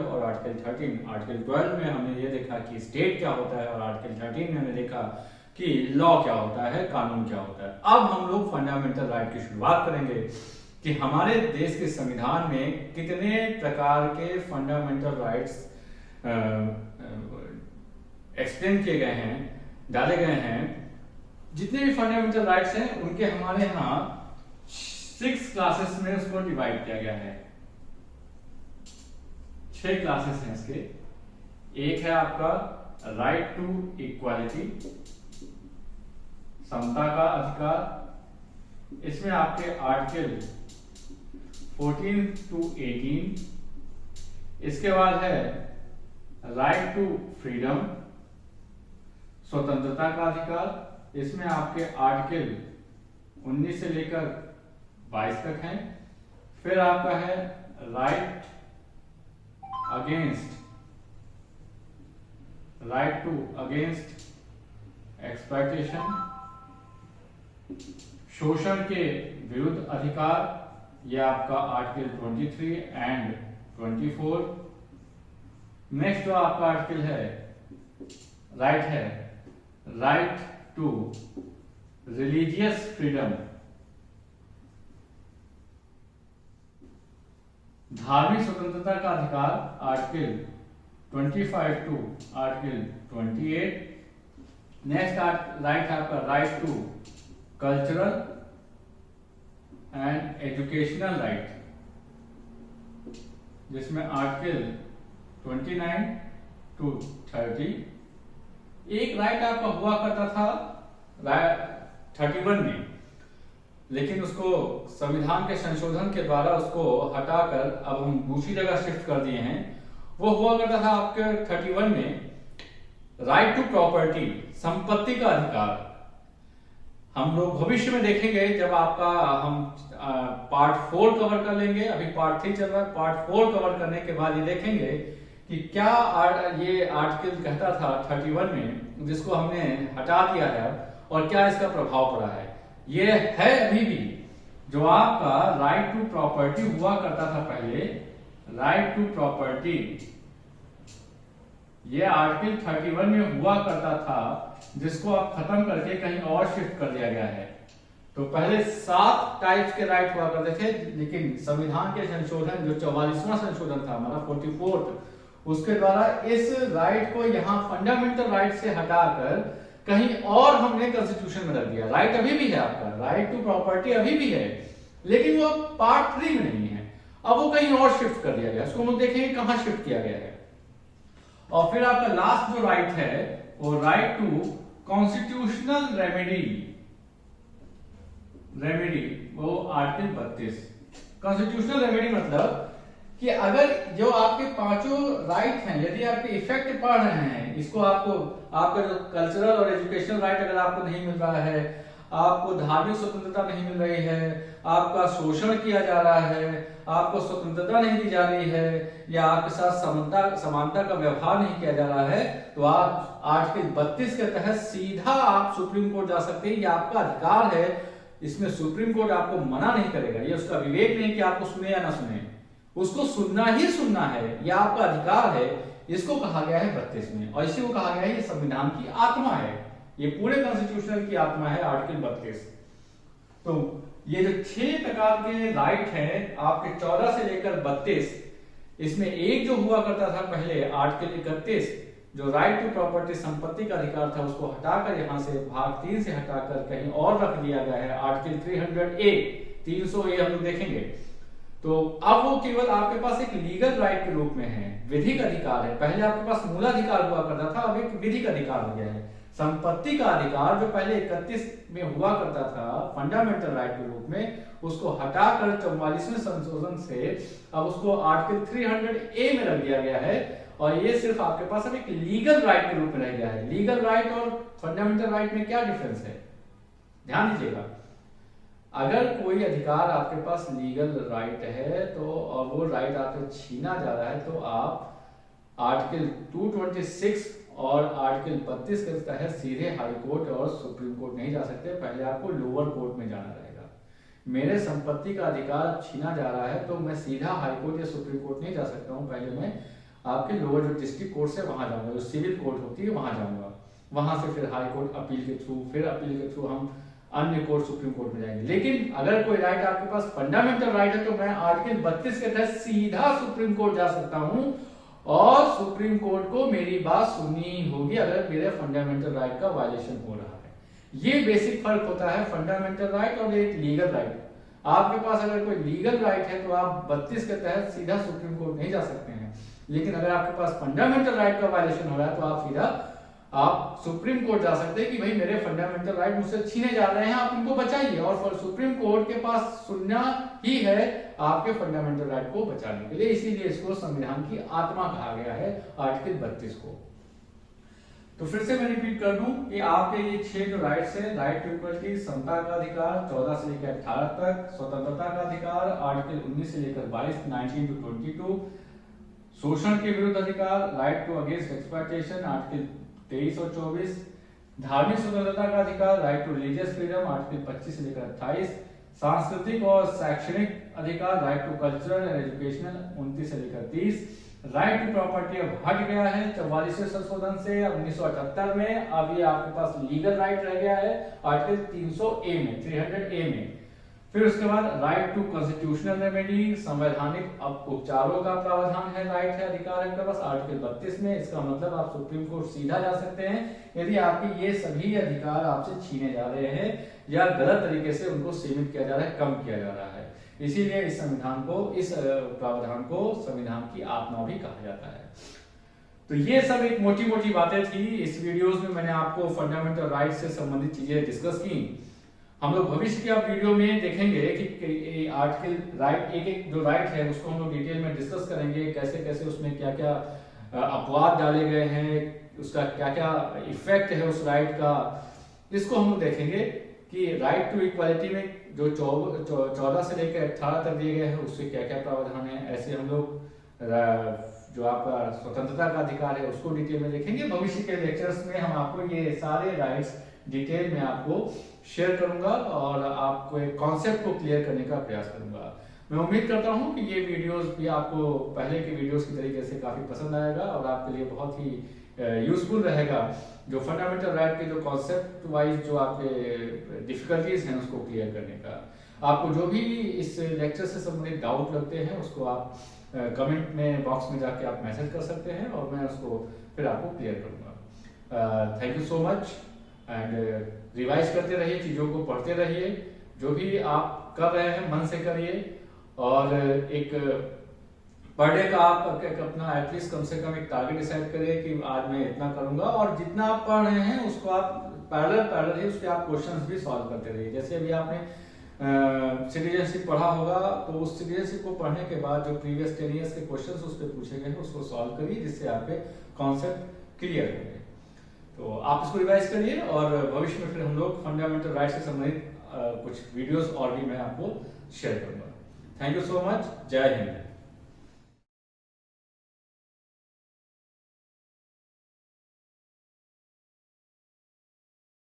12 और article 13। Article 12 में हमने ये देखा कि स्टेट क्या होता है और आर्टिकल 13 में हमने देखा कि लॉ क्या होता है, कानून क्या होता है। अब हम लोग फंडामेंटल राइट की शुरुआत करेंगे कि हमारे देश के संविधान में कितने प्रकार के फंडामेंटल राइट्स एक्सप्लेन किए गए हैं, डाले गए हैं। जितने भी फंडामेंटल राइट्स हैं उनके हमारे यहाँ 6 क्लासेस में उसको डिवाइड किया गया है। 6 क्लासेस हैं इसके। एक है आपका राइट टू इक्वालिटी, समता का अधिकार। इसमें आपके आर्टिकल 14 to 18। इसके बाद है राइट टू फ्रीडम, स्वतंत्रता का अधिकार। इसमें आपके आर्टिकल 19 से लेकर 22 तक है। फिर आपका है राइट टू अगेंस्ट एक्सप्लॉयटेशन, शोषण के विरुद्ध अधिकार। यह आपका आर्टिकल 23 एंड 24। नेक्स्ट जो आपका आर्टिकल है राइट टू रिलीजियस फ्रीडम, धार्मिक स्वतंत्रता का अधिकार, article 25 to article 28। Next right है आपका right to cultural and educational right, जिसमें आर्टिकल 29 to 30। एक राइट आपका हुआ करता था 31 में, लेकिन उसको संविधान के संशोधन के द्वारा उसको हटाकर अब हम दूसरी जगह शिफ्ट कर दिए हैं। वो हुआ करता था आपके 31 में राइट टू प्रॉपर्टी, संपत्ति का अधिकार। हम लोग भविष्य में देखेंगे जब आपका हम पार्ट 4 कवर कर लेंगे। अभी पार्ट 3 चल रहा है। पार्ट 4 कवर करने के बाद ये देखेंगे कि क्या ये आर्टिकल कहता था 31 में, जिसको हमने हटा दिया है, और क्या इसका प्रभाव पड़ा है। ये है अभी भी जो आपका राइट टू प्रॉपर्टी हुआ करता था पहले, राइट टू प्रॉपर्टी, ये आर्टिकल 31 में हुआ करता था, जिसको आप खत्म करके कहीं और शिफ्ट कर दिया गया है। तो पहले 7 टाइप्स के राइट हुआ करते थे, लेकिन संविधान के संशोधन जो 44वां संशोधन था हमारा 44th, उसके द्वारा इस राइट को यहाँ फंडामेंटल राइट से हटाकर कहीं और हमने कॉन्स्टिट्यूशन में रख दिया। राइट अभी भी है आपका, राइट टू प्रॉपर्टी अभी भी है, लेकिन वो पार्ट 3 में नहीं है। अब वो कहीं और शिफ्ट कर दिया गया। उसको हम देखेंगे कहां शिफ्ट किया गया है। और फिर आपका लास्ट जो राइट है वो राइट टू कॉन्स्टिट्यूशनल रेमेडी, वो आर्टिकल 32। कॉन्स्टिट्यूशनल रेमेडी मतलब कि अगर जो आपके 5 राइट हैं, यदि आपके इफेक्ट पड़ रहे हैं, इसको आपका जो कल्चरल और एजुकेशनल राइट अगर आपको नहीं मिल रहा है, आपको धार्मिक स्वतंत्रता नहीं मिल रही है, आपका शोषण किया जा रहा है, आपको स्वतंत्रता नहीं दी जा रही है, या आपके साथ समानता का व्यवहार नहीं किया जा रहा है, तो आप आर्टिकल 32 के तहत सीधा आप सुप्रीम कोर्ट जा सकते हैं। ये आपका अधिकार है। इसमें सुप्रीम कोर्ट आपको मना नहीं करेगा। ये उसका विवेक नहीं कि आपको सुने या ना सुने, उसको सुनना ही सुनना है। यह आपका अधिकार है। इसको कहा गया है 32 में, और इसी को कहा गया है ये संविधान की आत्मा है। ये पूरे कॉन्स्टिट्यूशन की आत्मा है आर्टिकल 32। तो ये जो 6 प्रकार के राइट हैं आपके 14 से लेकर 32, इसमें एक जो हुआ करता था पहले आर्टिकल 31, जो राइट टू प्रॉपर्टी, संपत्ति का अधिकार था, उसको हटाकर यहां से भाग 3 से हटाकर कहीं और रख दिया गया है आर्टिकल 300A। 300A हम लोग देखेंगे। तो अब वो केवल आपके पास एक लीगल राइट के रूप में है, विधिक अधिकार है। पहले आपके पास मूलाधिकार हुआ करता था, अब एक विधिक अधिकार हो गया है। संपत्ति का अधिकार जो पहले 31 में हुआ करता था फंडामेंटल राइट के रूप में, उसको हटाकर 44वें संशोधन से अब उसको आर्टिकल 300A में रख दिया गया है, और ये सिर्फ आपके पास अब एक लीगल राइट के रूप में रह गया है। लीगल राइट और फंडामेंटल राइट में क्या डिफरेंस है, ध्यान दीजिएगा। अगर कोई अधिकार आपके पास लीगल राइट है तो और वो राइट आपसे छीना जा रहा है, तो आप आर्टिकल 226 और आर्टिकल 32 के तहत सीधे हाई कोर्ट और सुप्रीम कोर्ट नहीं जा सकते। पहले आपको लोअर कोर्ट में जाना रहेगा। मेरे संपत्ति का अधिकार छीना जा रहा है तो मैं सीधा हाई कोर्ट या सुप्रीम कोर्ट नहीं जा सकता हूँ। पहले मैं आपके लोअर जो डिस्ट्रिक्ट कोर्ट से वहां जाऊंगा, जो सिविल कोर्ट होती है वहां जाऊंगा, वहां से फिर हाई कोर्ट अपील के थ्रू, फिर अपील के थ्रू हम अन्य कोर्ट सुप्रीम कोर्ट में जाएंगे। लेकिन अगर कोई राइट आपके पास फंडामेंटल राइट है तो मैं आर्टिकल 32 के तहत सीधा सुप्रीम कोर्ट जा सकता हूं और सुप्रीम कोर्ट को मेरी बात सुननी होगी अगर मेरे फंडामेंटल राइट का वायलेशन हो रहा है। ये बेसिक फर्क होता है फंडामेंटल राइट और एक लीगल राइट। आपके पास अगर कोई लीगल राइट है तो आप 32 के तहत सीधा सुप्रीम कोर्ट नहीं जा सकते हैं, लेकिन अगर आपके पास फंडामेंटल राइट का वायलेशन हो रहा है तो आप सीधा सुप्रीम कोर्ट जा सकते हैं कि भाई मेरे फंडामेंटल राइट मुझसे छीने जा रहे हैं, आप इनको बचाइए। और सुप्रीम कोर्ट के पास सुनना ही है आपके फंडामेंटल राइट को बचाने के लिए, इसीलिए इसको संविधान की आत्मा कहा गया है आर्टिकल 32 को। तो फिर से मैं रिपीट कर दूं कि आपके ये 6 जो राइट्स है, राइट टू इक्वलिटी, समता का अधिकार 14 से लेकर 18 तक, स्वतंत्रता का अधिकार आर्टिकल 19 से लेकर 22, 19 to 22, शोषण के विरुद्ध अधिकार, right to against exploitation article 23 और 24, धार्मिक स्वतंत्रता का अधिकार, right to religious freedom article 25 से लेकर 28, सांस्कृतिक और शैक्षणिक अधिकार, right to cultural and educational 29 से लेकर 30, राइट टू प्रॉपर्टी अब हट गया है 44वें संशोधन से 1978 में। अब ये आपके पास लीगल राइट रह गया है आर्टिकल 300A में, 300A में। फिर उसके बाद राइट टू कॉन्स्टिट्यूशनल रेमेडी, संवैधानिक उपचारों का प्रावधान है, राइट है, अधिकार है आपके पास आर्टिकल 32 में। इसका मतलब आप सुप्रीम कोर्ट सीधा जा सकते हैं यदि आपके ये सभी अधिकार आपसे छीने जा रहे हैं या गलत तरीके से उनको सीमित किया जा रहा है, कम किया जा रहा है। इसीलिए इस संविधान को, इस प्रावधान को संविधान की आत्मा भी कहा जाता है। तो ये सब एक मोटी मोटी बातें थी। इस वीडियोस में मैंने आपको फंडामेंटल राइट से संबंधित चीजें डिस्कस की। हम लोग भविष्य के आप वीडियो में देखेंगे कि आर्टिकल राइट, एक जो राइट है उसको हम लोग डिटेल में डिस्कस करेंगे, कैसे कैसे उसमें क्या क्या अपवाद डाले गए हैं, उसका क्या क्या इफेक्ट है उस राइट का, इसको हम लोग देखेंगे कि राइट टू इक्वालिटी में जो 14 से लेकर 18 तक दिए गए हैं उससे क्या क्या प्रावधान है। ऐसे हम लोग जो आपका स्वतंत्रता का अधिकार है उसको डिटेल में देखेंगे। भविष्य के लेक्चर्स में हम आपको ये सारे राइट्स डिटेल में आपको शेयर करूंगा और आपको एक कॉन्सेप्ट को क्लियर करने का प्रयास करूंगा। मैं उम्मीद करता हूं कि ये वीडियोस भी आपको पहले के वीडियोस की तरीके से काफी पसंद आएगा और आपके लिए बहुत ही यूजफुल रहेगा, जो फंडामेंटल राइट के जो कॉन्सेप्ट वाइज जो आपके डिफिकल्टीज हैं उसको क्लियर करने का। आपको जो भी इस लेक्चर से संबंधित डाउट लगते हैं उसको आप कमेंट में बॉक्स में जाके आप मैसेज कर सकते हैं और मैं उसको फिर आपको क्लियर करूंगा। Thank you so much and revise करते रहिए, चीजों को पढ़ते रहिए, जो भी आप कर रहे हैं मन से करिए और एक पर डे का आप अपना एटलीस्ट कम से कम एक टारगेट डिसाइड करिए कि आज मैं इतना करूंगा और जितना आप पढ़ रहे हैं उसको आप पैरेलल ही उसके आप क्वेश्चंस भी सॉल्व करते रहिए। जैसे अभी आपने सिटीजनशिप पढ़ा होगा तो उस सिटीजनशिप को पढ़ने के बाद जो प्रीवियस 10 ईयर्स के क्वेश्चंस उस पर पूछे गए हैं उसको सॉल्व करिए, जिससे आपके कॉन्सेप्ट क्लियर होंगे। तो आप इसको रिवाइज करिए और भविष्य में फिर हम लोग फंडामेंटल राइट से संबंधित कुछ वीडियोस और भी मैं आपको शेयर करूंगा। Thank you so much. जय हिंद।